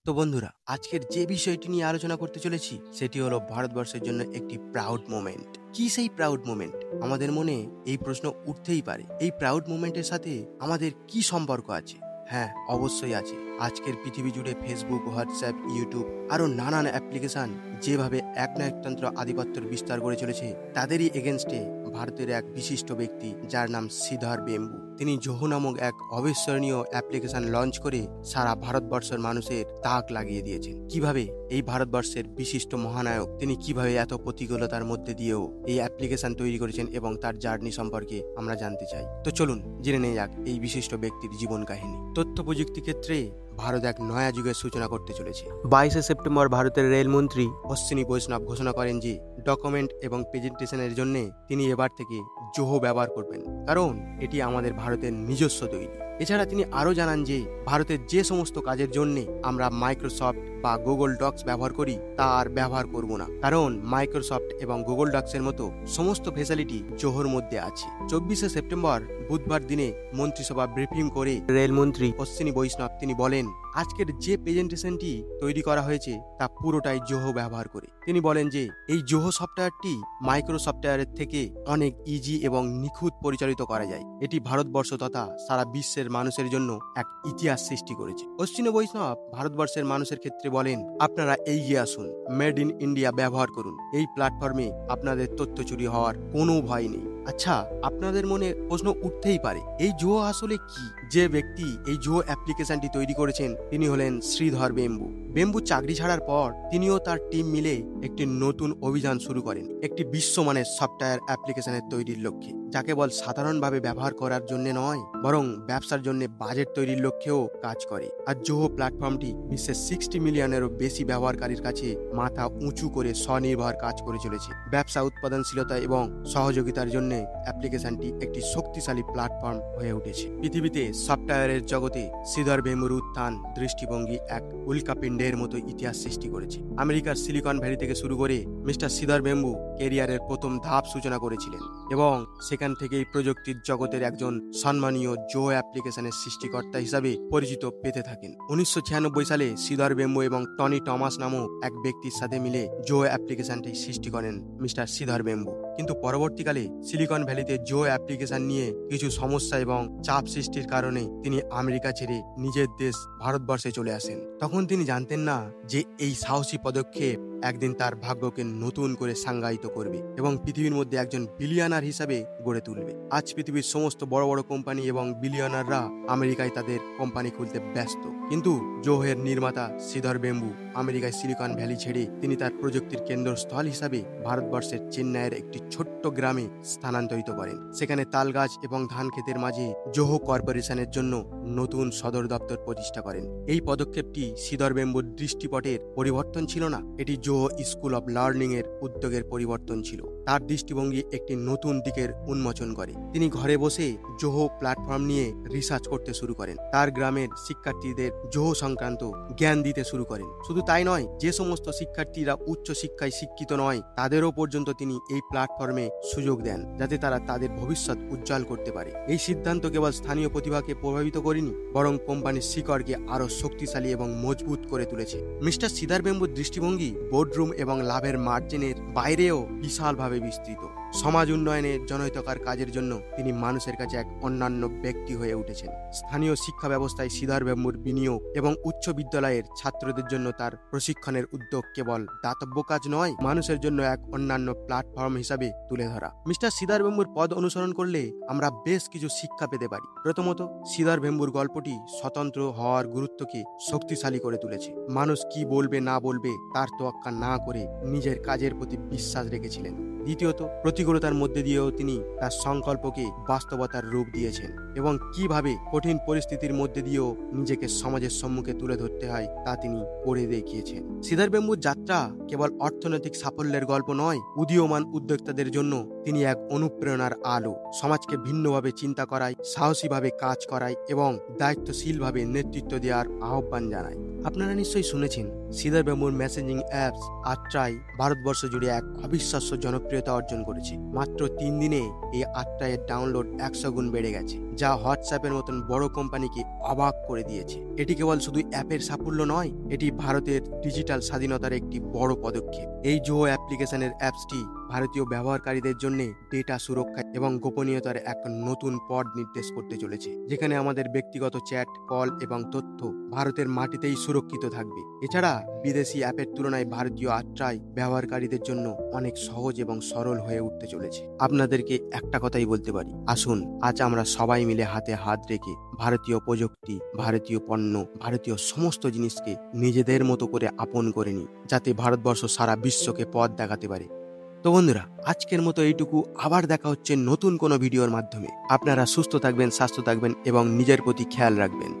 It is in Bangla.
তো বন্ধুরা, আজকের যে বিষয়টি নিয়ে আলোচনা করতে চলেছি সেটি হলো ভারতবর্ষের জন্য একটি প্রাউড মোমেন্ট। কি সেই প্রাউড মোমেন্ট? আমাদের মনে এই প্রশ্ন উঠতেই পারে, এই প্রাউড মোমেন্টের সাথে আমাদের কি সম্পর্ক আছে? হ্যাঁ, অবশ্যই আছে। আজকের পৃথিবী জুড়ে ফেসবুক, হোয়াটসঅ্যাপ, ইউটিউব আরও নানান অ্যাপ্লিকেশন যেভাবে একনায়কতন্ত্র আধিপত্যের বিস্তার করে চলেছে, তাদেরই এগেনস্টে ভারতের এক বিশিষ্ট ব্যক্তি যার নাম শ্রীধর বেম্বু, তিনি জোহো নামক এক অবিস্মরণীয় অ্যাপ্লিকেশন লঞ্চ করে সারা ভারতবর্ষের মানুষের তাক লাগিয়ে দিয়েছেন। কিভাবে এই ভারতবর্ষের বিশিষ্ট মহানায়ক তিনি কিভাবে এত প্রতিকূলতার মধ্যে দিয়েও এই অ্যাপ্লিকেশন তৈরি করেছেন এবং তার জার্নি সম্পর্কে আমরা জানতে চাই। তো চলুন জেনে নেওয়া যাক এই বিশিষ্ট ব্যক্তির জীবন কাহিনী। তথ্য প্রযুক্তি ক্ষেত্রে ভারত এক নয়া যুগের সূচনা করতে চলেছে। 22শে সেপ্টেম্বর ভারতের রেলমন্ত্রী অশ্বিনী বৈষ্ণব ঘোষণা করেন যে ডকুমেন্ট এবং প্রেজেন্টেশনের জন্য তিনি এবার থেকে জোহো ব্যবহার করবেন, কারণ এটি আমাদের ভারতের নিজস্ব তৈরি। এছাড়া তিনি আরও জানান যে ভারতের যে সমস্ত কাজের জন্য আমরা মাইক্রোসফট বা গুগল ডক্স ব্যবহার করি তা আর ব্যবহার করব না, কারণ মাইক্রোসফট এবং গুগল ডক্সের মতো সমস্ত ফেসিলিটি জোহোর মধ্যে আছে। 24শে সেপ্টেম্বর বুধবার দিনে মন্ত্রিসভা ব্রিফিং করে রেলমন্ত্রী অশ্বিনী বৈষ্ণব তিনি বলেন, আজকের যে প্রেজেন্টেশনটি তৈরি করা হয়েছে তা পুরোটাই জোহো ব্যবহার করে। তিনি বলেন যে এই জোহো সফটওয়্যারটি মাইক্রো সফটওয়্যারের থেকে অনেক ইজি এবং নিখুঁত পরিচালিত করা যায়। এটি ভারতবর্ষ তথা সারা বিশ্বের মানুষের জন্য এক ইতিহাস সৃষ্টি করেছে। অশ্বিনী বৈষ্ণব ভারতবর্ষের মানুষের ক্ষেত্রে বলেন, আপনারা এগিয়ে আসুন, মেড ইন ইন্ডিয়া ব্যবহার করুন। এই প্ল্যাটফর্মে আপনাদের তথ্য চুরি হওয়ার কোনো ভয় নেই। আচ্ছা, আপনাদের মনে প্রশ্ন উঠতেই পারে, এই জোহো আসলে কি? যে ব্যক্তি এই জোহো অ্যাপ্লিকেশনটি তৈরি করেছেন তিনি হলেন শ্রীধর বেম্বু। বেম্বু চাকরি ছাড়ার পর তিনিও তার টিম মিলে একটি নতুন অভিযান শুরু করেন, একটি বিশ্বমানের সফটওয়্যার অ্যাপ্লিকেশনের তৈরির লক্ষ্যে, যা কেবল সাধারণভাবে ব্যবহার করার জন্য নয় বরং ব্যবসার জন্য বাজেট তৈরির লক্ষ্যেও কাজ করে। আর জোহো প্ল্যাটফর্মটি বিশ্বের 60 মিলিয়নেরও বেশি ব্যবহারকারীর কাছে মাথা উঁচু করে স্বনির্ভর কাজ করে চলেছে। ব্যবসা উৎপাদনশীলতা এবং সহযোগিতার জন্য অ্যাপ্লিকেশনটি একটি শক্তিশালী প্ল্যাটফর্ম হয়ে উঠেছে। পৃথিবীতে সফটওয়্যারের জগতে শ্রীধর বেম্বুর উত্থান দৃষ্টিভঙ্গি এক উল্কাপিণ্ডের মতো ইতিহাস সৃষ্টি করেছে। আমেরিকার সিলিকন ভ্যালি থেকে শুরু করে মিস্টার শ্রীধর বেম্বু ক্যারিয়ারের প্রথম ধাপ সূচনা করেছিলেন এবং সেখান থেকেই প্রযুক্তির জগতের একজন সম্মানীয় জোহো অ্যাপ্লিকেশনের সৃষ্টিকর্তা হিসাবে পরিচিত পেতে থাকেন। 1996 সালে শ্রীধর বেম্বু এবং টনি টমাস নামক এক ব্যক্তির সাথে মিলে জোহো অ্যাপ্লিকেশনটি সৃষ্টি করেন মিস্টার শ্রীধর বেম্বু। কিন্তু পরবর্তীকালে সিলিকন ভ্যালিতে জোহো অ্যাপ্লিকেশন নিয়ে কিছু সমস্যা এবং চাপ সৃষ্টির কারণে তিনি আমেরিকা ছেড়ে নিজের দেশ ভারতবর্ষে চলে আসেন। তখন তিনি জানতেন না যে এই সাহসী পদক্ষেপ একদিন তার ভাগ্যকে নতুন করে সংজ্ঞায়িত করবে এবং পৃথিবীর মধ্যে একজন বিলিয়নার হিসাবে গড়ে তুলবে। আজ পৃথিবীর সমস্ত বড় বড় কোম্পানি এবং বিলিয়নাররা আমেরিকায় তাদের কোম্পানি খুলতে ব্যস্ত, কিন্তু জোহোর নির্মাতা শ্রীধর বেম্বু আমেরিকায় সিলিকন ভ্যালি ছেড়ে তিনি তার প্রযুক্তির কেন্দ্রস্থল হিসাবে ভারতবর্ষের চেন্নাইয়ের একটি ছোট্ট গ্রামে স্থানান্তরিত করেন। সেখানে তালগাছ এবং ধান ক্ষেতের মাঝে জোহো কর্পোরেশনের জন্য নতুন সদর দপ্তর প্রতিষ্ঠা করেন। এই পদক্ষেপটি শ্রীধর বেম্বুর দৃষ্টিপটের পরিবর্তন ছিল না, এটি জোহো স্কুল অব লার্নিং এর উদ্যোগের পরিবর্তন ছিল। তার দৃষ্টিভঙ্গি একটি নতুন দিকের উন্মোচন করে। তিনি ঘরে বসে জোহো প্ল্যাটফর্ম নিয়ে রিসার্চ করতে শুরু করেন। তার গ্রামের শিক্ষার্থীদের জোহো সংক্রান্ত জ্ঞান দিতে শুরু করেন। শুধু তাই নয়, যে সমস্ত শিক্ষার্থীরা উচ্চ শিক্ষায় শিক্ষিত নয় তাদেরও পর্যন্ত তিনি এই প্ল্যাটফর্মে সুযোগ দেন, যাতে তারা তাদের ভবিষ্যৎ উজ্জ্বল করতে পারে। এই সিদ্ধান্ত কেবল স্থানীয় প্রতিভাকে প্রভাবিত করেনি, বরং কোম্পানির শিকড়কে আরো শক্তিশালী এবং মজবুত করে তুলেছে। মিস্টার শ্রীধর বেম্বুর দৃষ্টিভঙ্গি বোর্ডরুম এবং লাভের মার্জিনের বাইরেও বিশালভাবে বিস্তৃত। সমাজ উন্নয়নে জনহিতকর কাজের জন্য তিনি মানুষের কাছে এক অন্যান্য ব্যক্তি হয়ে উঠেছেন। স্থানীয় শিক্ষা ব্যবস্থায় শ্রীধর বেম্বুর বিনিয়োগ এবং উচ্চ বিদ্যালয়ের ছাত্রদের জন্য তার প্রশিক্ষণের উদ্যোগ কেবল দাতব্য কাজ নয়, মানুষের জন্য এক অন্যান্য প্ল্যাটফর্ম হিসাবে তুলে ধরা। মিস্টার শ্রীধর বেম্বুর পদ অনুসরণ করলে আমরা বেশ কিছু শিক্ষা পেতে পারি। প্রথমত, শ্রীধর বেম্বুর গল্পটি স্বতন্ত্র হওয়ার গুরুত্বকে শক্তিশালী করে তুলেছে। মানুষ কি বলবে না বলবে তার তোয়াক্কা না করে নিজের কাজের প্রতি বিশ্বাস রেখেছিলেন। দ্বিতীয়ত, প্রতিকূলতার মধ্যে দিয়েও তিনি তার সংকল্পকে বাস্তবতার রূপ দিয়েছেন এবং কিভাবে কঠিন পরিস্থিতির মধ্যে দিয়েও নিজেকে সমাজের সম্মুখে তুলে ধরতে হয় তা তিনি করে দেখিয়েছেন। শ্রীধর বেম্বুর যাত্রা কেবল অর্থনৈতিক সাফল্যের গল্প নয়, উদীয়মান উদ্যোক্তাদের জন্য তিনি এক অনুপ্রেরণার আলো। সমাজকে ভিন্নভাবে চিন্তা করায়, সাহসীভাবে কাজ করায় এবং দায়িত্বশীলভাবে নেতৃত্ব দেওয়ার আহ্বান জানায়। আপনারা নিশ্চয়ই শুনেছেন শ্রীধর বেম্বুর মেসেজিং অ্যাপস আট্রাই ভারতবর্ষ জুড়ে এক অবিশ্বাস্য জনপ্রিয়তা অর্জন করেছে। মাত্র 3 দিনে এই আট্রাইয়ের ডাউনলোড 100 গুণ বেড়ে গেছে, যা হোয়াটসঅ্যাপের মতন বড় কোম্পানিকে অবাক করে দিয়েছে। এটি কেবল শুধু অ্যাপের সাফল্য নয়, এটি ভারতের ডিজিটাল স্বাধীনতার একটি বড় পদক্ষেপ। এই জোহো অ্যাপ্লিকেশনের অ্যাপসটি ভারতীয় ব্যবহারকারীদের জন্য ডেটা সুরক্ষা এবং গোপনীয়তার এক নতুন পথ নির্দেশ করতে চলেছে, যেখানে আমাদের ব্যক্তিগত চ্যাট, কল এবং তথ্য ভারতের মাটিতেই সুরক্ষিত থাকবে। এছাড়া বিদেশি অ্যাপের তুলনায় ভারতীয় আট্রাই ব্যবহারকারীদের জন্য অনেক সহজ এবং সরল হয়ে উঠতে চলেছে। আপনাদেরকে একটা কথাই বলতে পারি, আসুন আজ আমরা সবাই মিলে হাতে হাত রেখে ভারতীয় প্রযুক্তি, ভারতীয় পণ্য, ভারতীয় সমস্ত জিনিসকে নিজেদের মতো করে আপন করে নিই, যাতে ভারতবর্ষ সারা বিশ্বকে পথ দেখাতে পারে। তো বন্ধুরা, আজকের মতো এইটুকু। আবার দেখা হচ্ছে নতুন কোনো ভিডিওর মাধ্যমে। আপনারা সুস্থ থাকবেন, স্বাস্থ্য থাকবেন এবং নিজের প্রতি খেয়াল রাখবেন।